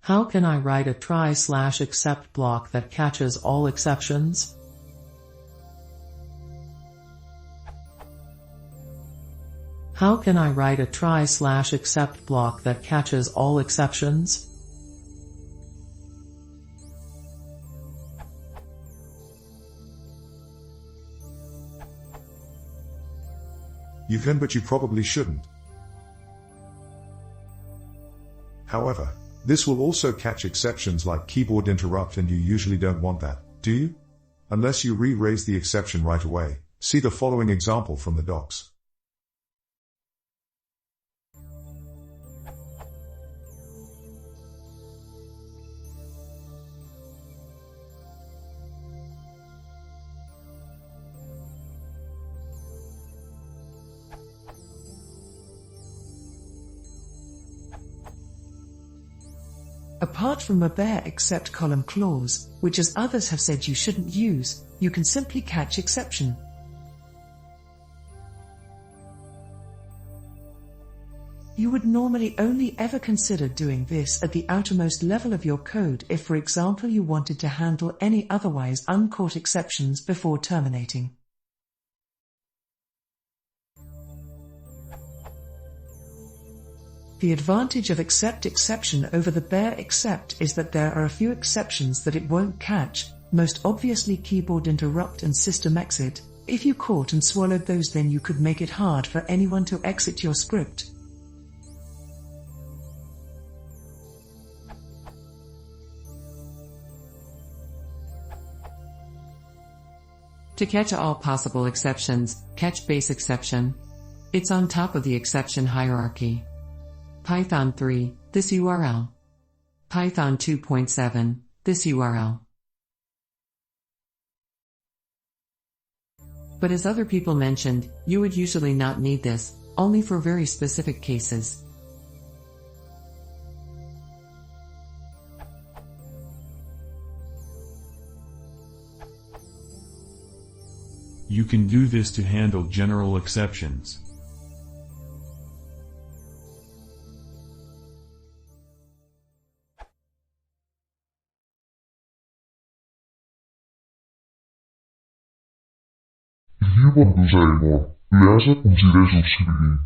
How can I write a try/except block that catches all exceptions? How can I write a try/except block that catches all exceptions? You can, but you probably shouldn't. However, this will also catch exceptions like keyboard interrupt, and you usually don't want that, do you? Unless you re-raise the exception right away. See the following example from the docs. Apart from a bare except column clause, which as others have said you shouldn't use, you can simply catch exception. You would normally only ever consider doing this at the outermost level of your code if, for example, you wanted to handle any otherwise uncaught exceptions before terminating. The advantage of except exception over the bare except is that there are a few exceptions that it won't catch, most obviously keyboard interrupt and system exit. If you caught and swallowed those, then you could make it hard for anyone to exit your script. To catch all possible exceptions, catch base exception. It's on top of the exception hierarchy. Python 3, this URL. Python 2.7, this URL. But as other people mentioned, you would usually not need this, only for very specific cases. You can do this to handle general exceptions. If you want to say more, please consider subscribing.